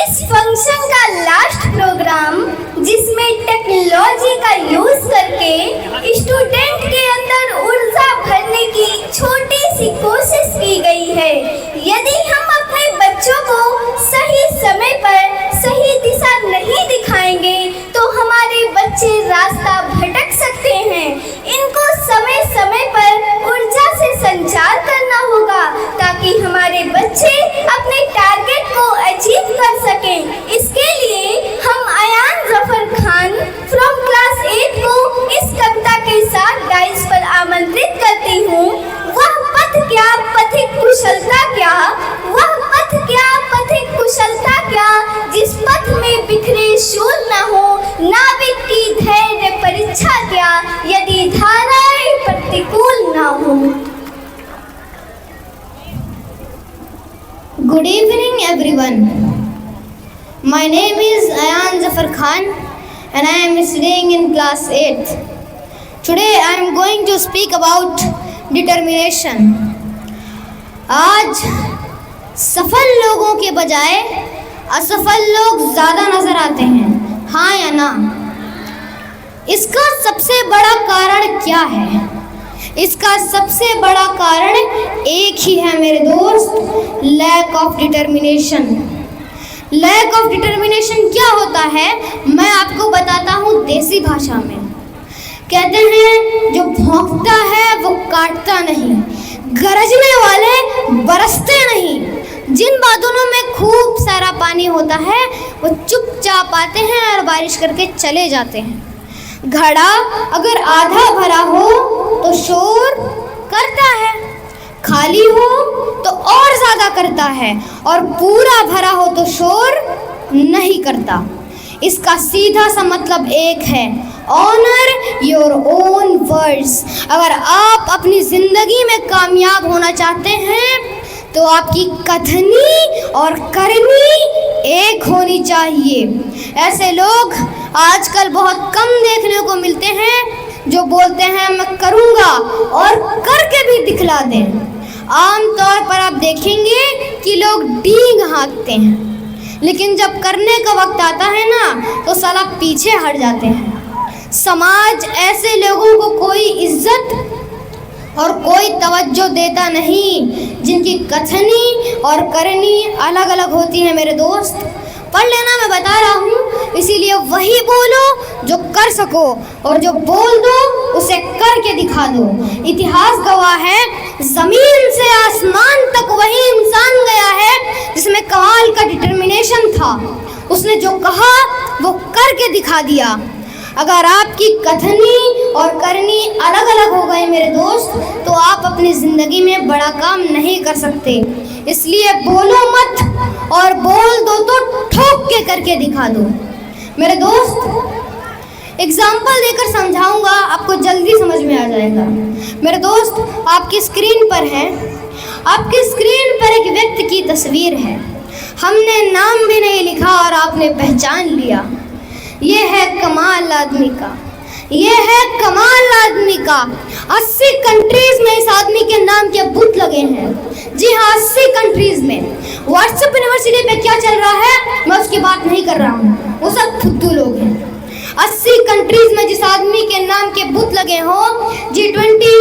इस फंक्शन का last programme जिसमें टेक्नोलॉजी का यूज करके स्टूडेंट के अंदर ऊर्जा भरने की छोटी सी कोशिश की गई है। यदि हम अपने बच्चों को सही समय पर सही दिशा नहीं दिखाएंगे तो हमारे बच्चे रास्ता भटक सकते हैं। इनको समय समय पर ऊर्जा से संचार करना होगा ताकि हमारे बच्चे अपने टारगेट को अचीव कर सकें। इसके लिए हम अयान जफर खान फ्रॉम क्लास 8 को इस कविता के साथ डाइस पर आमंत्रित करती हूँ। वह पथ क्या पथिक कुशलता क्या, वह पथ क्या पथिक कुशलता क्या, जिस पथ में बिखरे शूल न हो, नाविक की धैर्य परीक्षा क्या, यदि धाराएं प्रतिकूल न हो। Good evening everyone. My name is Ayan Zafar Khan and I am studying in class 8. Today I am going to speak about determination. आज सफल लोगों के बजाय असफल लोग ज़्यादा नज़र आते हैं, हाँ या ना? इसका सबसे बड़ा कारण क्या है? इसका सबसे बड़ा कारण एक ही है मेरे दोस्त, lack of determination. Lack of determination क्या होता है मैं आपको बताता हूँ देसी भाषा में। कहते हैं जो भौंकता है वो काटता नहीं, गरजने वाले बरसते नहीं। जिन बादलों में खूब सारा पानी होता है वो चुपचाप आते हैं और बारिश करके चले जाते हैं। घड़ा अगर आधा भरा हो तो शोर करता है, खाली हो तो और ज़्यादा करता है, और पूरा भरा हो तो शोर नहीं करता। इसका सीधा सा मतलब एक है, ऑनर योर ओन वर्ड्स। अगर आप अपनी ज़िंदगी में कामयाब होना चाहते हैं तो आपकी कथनी और करनी एक होनी चाहिए। ऐसे लोग आजकल बहुत कम देखने को मिलते हैं जो बोलते हैं मैं करूँगा और करके भी दिखला दें। आम तौर पर आप देखेंगे कि लोग डींग हाँकते हैं, लेकिन जब करने का वक्त आता है ना तो साला पीछे हट जाते हैं। समाज ऐसे लोगों को कोई इज्जत और कोई तवज्जो देता नहीं जिनकी कथनी और करनी अलग अलग होती है मेरे दोस्त। पढ़ लेना मैं बता रहा हूँ, इसीलिए वही बोलो जो कर सको और जो बोल दो उसे करके दिखा दो। इतिहास गवाह है, ज़मीन से आसमान तक वही इंसान गया है जिसमें कमाल का डिटर्मिनेशन था। उसने जो कहा वो करके दिखा दिया। अगर आपकी कथनी और करनी अलग अलग हो गए मेरे दोस्त तो आप अपनी ज़िंदगी में बड़ा काम नहीं कर सकते। इसलिए बोलो मत और बोल दो तो ठोक के करके दिखा दो। मेरे दोस्त एग्जाम्पल देकर समझाऊंगा, आपको जल्दी समझ में आ जाएगा। मेरे दोस्त आपकी स्क्रीन पर है, आपकी स्क्रीन पर एक व्यक्ति की तस्वीर है। हमने नाम भी नहीं लिखा और आपने पहचान लिया। ये है कमाल आदमी का, ये है कमाल आदमी का। 80 कंट्रीज में इस आदमी के नाम के बूथ लगे हैं। जी हाँ, 80 कंट्रीज में। व्हाट्सएप यूनिवर्सिटी पे क्या चल रहा है मैं उसकी बात नहीं कर रहा हूँ, वो सब फुद्दू लोग हैं। 80 कंट्रीज में जिस आदमी के नाम के बूथ लगे हों, G20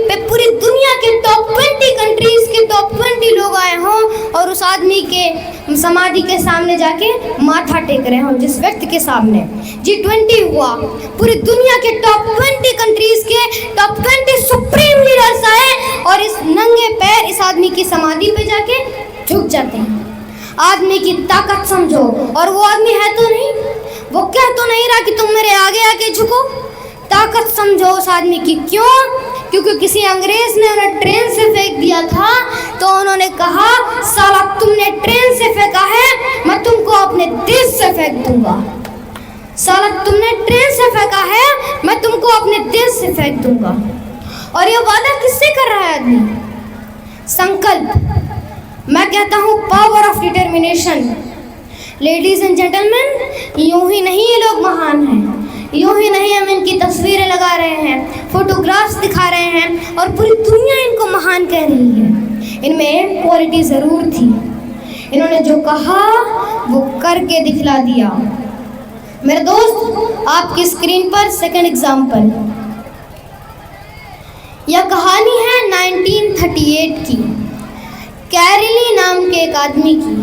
पे पूरी दुनिया के टॉप 20 कंट्रीज के टॉप 20 लोग आए हों और उस आदमी के समाधि के सामने जाके माथा टेक रहे हों। जिस व्यक्ति के सामने G20 हुआ, पूरी दुनिया के टॉप 20 कंट्रीज के टॉप 20 सुप्रीम लीडर्स आए और इस नंगे पैर इस आदमी की समाधि पे जाके झुक जाते हैं। आदमी की ताकत समझो। और वो आदमी है तो नहीं, वो कह तो नहीं रहा कि तुम मेरे आगे आके झुको। ताकत समझो उस आदमी की। क्यों? क्योंकि किसी अंग्रेज ने उन्हें ट्रेन से फेंक दिया था तो उन्होंने कहा साला तुमने ट्रेन से फेंका है, मैं तुमको अपने देश से फेंक दूंगा। साला तुमने ट्रेन से फेंका है, मैं तुमको अपने देश से फेंक दूंगा। और ये वादा किससे कर रहा है आदमी? संकल्प। मैं कहता हूँ power of determination. Ladies and gentleman, यूं ही नहीं ये लोग महान हैं, यूं ही नहीं हम इनकी तस्वीरें लगा रहे हैं, फोटोग्राफ्स दिखा रहे हैं और पूरी दुनिया इनको महान कह रही है। इनमें क्वालिटी ज़रूर थी, इन्होंने जो कहा वो करके दिखला दिया। मेरे दोस्त, आपकी स्क्रीन पर सेकंड एग्जाम्पल। यह कहानी है 1938 की, कैरली नाम के एक आदमी की,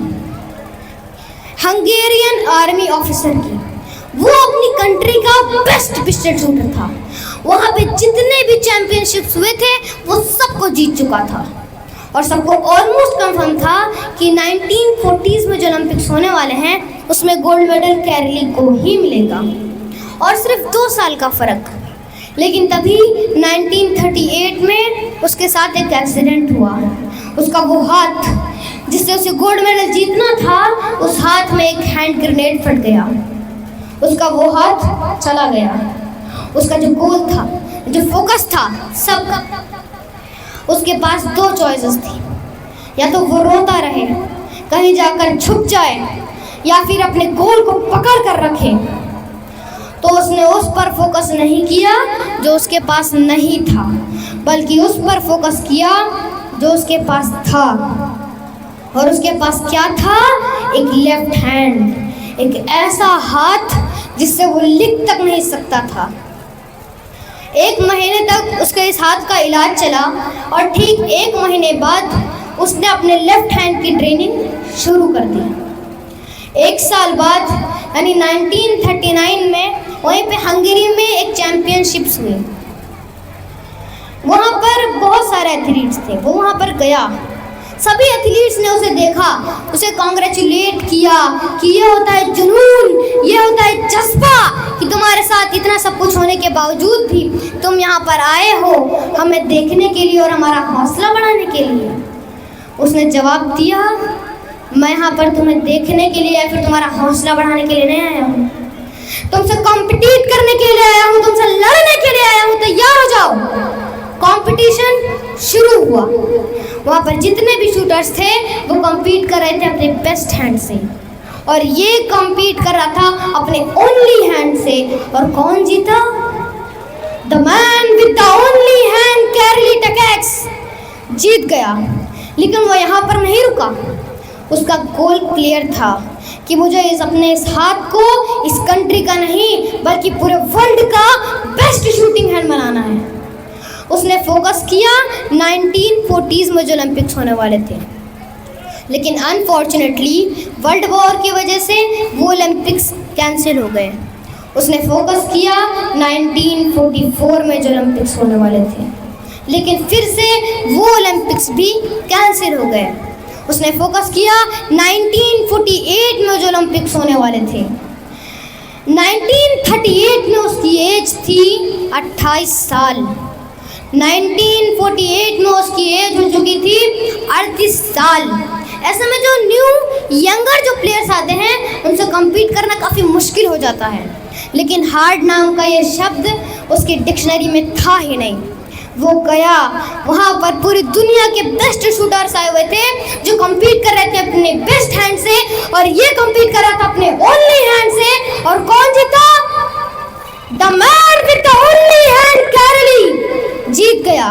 हंगेरियन आर्मी ऑफिसर की। वो अपनी कंट्री का बेस्ट पिस्टल शूटर था। वहाँ पे जितने भी चैंपियनशिप्स हुए थे वो सबको जीत चुका था और सबको ऑलमोस्ट कंफर्म था कि 1940s में जो ओलंपिक्स होने वाले हैं उसमें गोल्ड मेडल कैरली को ही मिलेगा, और सिर्फ 2 साल का फ़र्क। लेकिन तभी 1938 में उसके साथ एक एक्सीडेंट हुआ। उसका वो हाथ जिससे उसे गोल्ड मेडल जीतना था, उस हाथ में एक हैंड ग्रेनेड फट गया। उसका वो हाथ चला गया। उसका जो गोल था, जो फोकस था सबका, उसके पास 2 चॉइसेस थी। या तो वो रोता रहे, कहीं जाकर छुप जाए, या फिर अपने गोल को पकड़ कर रखे। तो उसने उस पर फोकस नहीं किया जो उसके पास नहीं था, बल्कि उस पर फोकस किया जो उसके पास था। और उसके पास क्या था? एक लेफ्ट हैंड, एक ऐसा हाथ जिससे वो लिख तक नहीं सकता था। 1 महीने तक उसके इस हाथ का इलाज चला और ठीक 1 महीने बाद उसने अपने लेफ्ट हैंड की ट्रेनिंग शुरू कर दी। 1 साल बाद यानी 1939 में वहीं पे हंगेरी में एक चैंपियनशिप्स हुई। वहाँ पर बहुत सारे एथलीट्स थे। वो वहाँ पर गया, सभी एथलीट्स ने उसे देखा, उसे कॉन्ग्रेचुलेट किया कि ये होता है जुनून, ये होता है जज्बा कि तुम्हारे साथ इतना सब कुछ होने के बावजूद भी तुम यहाँ पर आए हो हमें देखने के लिए और हमारा हौसला बढ़ाने के लिए। उसने जवाब दिया, मैं यहाँ पर तुम्हें देखने के लिए या फिर तुम्हारा हौसला बढ़ाने के लिए नहीं आया हूँ, तुमसे कॉम्पिटिट करने के लिए आया हूँ, तुमसे लड़ने के लिए आया हूँ, तैयार हो जाओ। कंपटीशन शुरू हुआ। वहाँ पर जितने भी शूटर्स थे वो compete कर रहे थे अपने बेस्ट हैंड से, और ये compete कर रहा था अपने ओनली हैंड से। और कौन जीता? The man with the only hand, Karoly Takacs जीत गया। लेकिन वो यहाँ पर नहीं रुका। उसका गोल क्लियर था कि मुझे अपने इस हाथ को इस कंट्री का नहीं बल्कि पूरे वर्ल्ड का बेस्ट शूटिंग हैंड बनाना है। उसने फोकस किया 1940s में जो ओलंपिक्स होने वाले थे, लेकिन अनफॉर्चुनेटली वर्ल्ड वॉर की वजह से वो ओलंपिक्स कैंसिल हो गए। उसने फोकस किया 1944 में जो ओलंपिक्स होने वाले थे, लेकिन फिर से वो ओलंपिक्स भी कैंसिल हो गए। उसने फोकस किया 1948 में जो ओलंपिक्स होने वाले थे। 1938 में उसकी एज थी 28 साल। 1948 में उसकी एज हो चुकी थी 38 साल। ऐसे में जो न्यू यंगर जो प्लेयर्स आते हैं उनसे compete करना काफ़ी मुश्किल हो जाता है, लेकिन हार्ड नाम का ये शब्द उसकी डिक्शनरी में था ही नहीं। वो गया, वहाँ पर पूरी दुनिया के बेस्ट शूटर्स आए हुए थे जो compete कर रहे थे अपने बेस्ट हैंड से, और ये compete कर रहा था अपने ओनली हैंड से। और कौन जीता? The man with the only hand, Karoly जीत गया।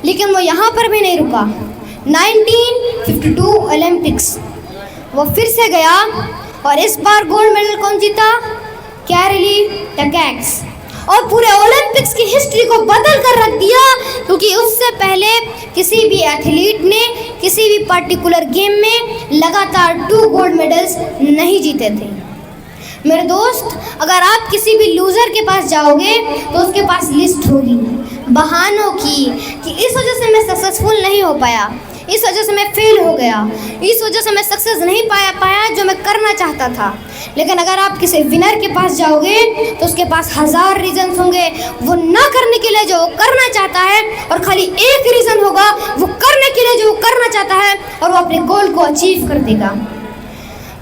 लेकिन वो यहाँ पर भी नहीं रुका। 1952 ओलंपिक्स वो फिर से गया, और इस बार गोल्ड मेडल कौन जीता? कैरली टकैक्स। और पूरे ओलंपिक्स की हिस्ट्री को बदल कर रख दिया, क्योंकि उससे पहले किसी भी एथलीट ने किसी भी पर्टिकुलर गेम में लगातार 2 गोल्ड मेडल्स नहीं जीते थे। मेरे दोस्त, अगर आप किसी भी लूज़र के पास जाओगे तो उसके पास लिस्ट होगी बहानों की कि इस वजह से मैं सक्सेसफुल नहीं हो पाया, इस वजह से मैं फेल हो गया, इस वजह से मैं सक्सेस नहीं पाया जो मैं करना चाहता था। लेकिन अगर आप किसी विनर के पास जाओगे तो उसके पास 1000 रीजन होंगे वो ना करने के लिए जो वो करना चाहता है, और खाली एक रीज़न होगा वो करने के लिए जो वो करना चाहता है, और वो अपने गोल को अचीव कर देगा।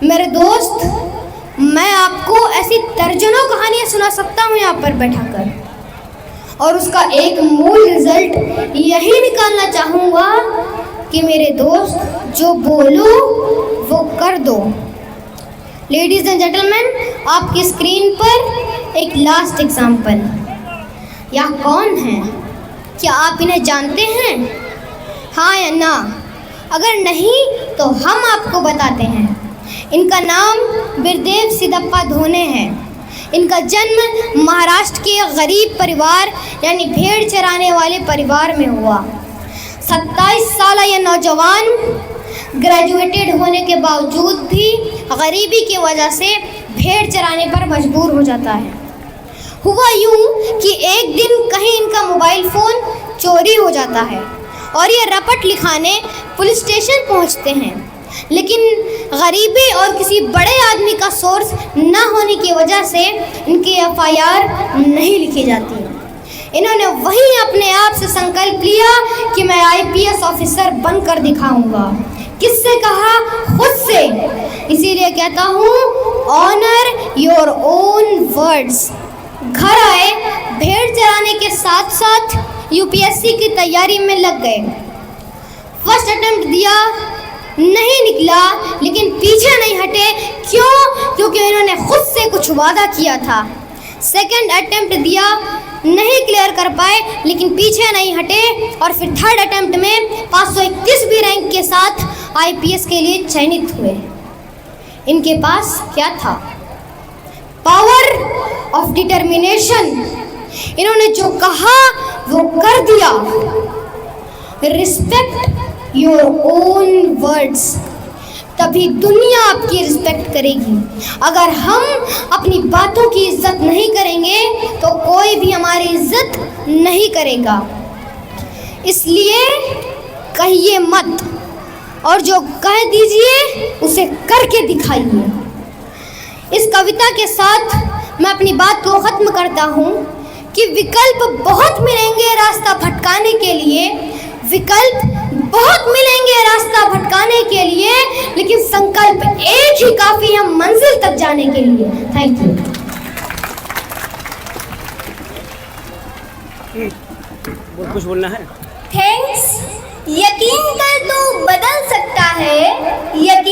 मेरे दोस्त, मैं आपको ऐसी दर्जनों कहानियाँ सुना सकता हूँ यहाँ पर बैठा कर, और उसका एक मूल रिजल्ट यही निकालना चाहूँगा कि मेरे दोस्त, जो बोलो वो कर दो। लेडीज़ एंड जेंटलमैन, आपकी स्क्रीन पर एक लास्ट एग्जाम्पल। यह कौन है? क्या आप इन्हें जानते हैं? हाँ या ना? अगर नहीं तो हम आपको बताते हैं। इनका नाम बिरदेव सिद्धप्पा धोने है। इनका जन्म महाराष्ट्र के गरीब परिवार यानी भेड़ चराने वाले परिवार में हुआ। 27 साल यह नौजवान ग्रेजुएटेड होने के बावजूद भी गरीबी की वजह से भेड़ चराने पर मजबूर हो जाता है। हुआ यूं कि एक दिन कहीं इनका मोबाइल फ़ोन चोरी हो जाता है और ये रपट लिखाने पुलिस स्टेशन पहुंचते हैं, लेकिन गरीबी और किसी बड़े आदमी का सोर्स न होने की वजह से इनकी FIR नहीं लिखी जाती। इन्होंने वहीं अपने आप से संकल्प लिया कि मैं IPS ऑफिसर बनकर दिखाऊंगा। किससे कहा? खुद से। इसीलिए कहता हूँ, ऑनर योर ओन वर्ड्स। घर आए, भेड़ चराने के साथ साथ UPSC की तैयारी में लग गए। फर्स्ट अटेम्प्ट दिया, नहीं निकला, लेकिन पीछे नहीं हटे। क्यों? क्योंकि इन्होंने खुद से कुछ वादा किया था। सेकंड अटेम्प्ट दिया, नहीं क्लियर कर पाए, लेकिन पीछे नहीं हटे और फिर थर्ड अटेम्प्ट में 531 रैंक के साथ IPS के लिए चयनित हुए। इनके पास क्या था? Power of determination. इन्होंने जो कहा वो कर दिया। रिस्पेक्ट योर ओन वर्ड्स, तभी दुनिया आपकी रिस्पेक्ट करेगी। अगर हम अपनी बातों की इज्जत नहीं करेंगे तो कोई भी हमारी इज्जत नहीं करेगा। इसलिए कहिए मत, और जो कह दीजिए उसे करके दिखाइए। इस कविता के साथ मैं अपनी बात को ख़त्म करता हूँ कि विकल्प बहुत मिलेंगे रास्ता भटकाने के लिए, विकल्प बहुत मिलेंगे रास्ता भटकाने के लिए, लेकिन संकल्प एक ही काफ़ी है मंजिल तक जाने के लिए। Thank you. कुछ बोलना है? थैंक्स। यकीन कर तू बदल सकता है, यकीन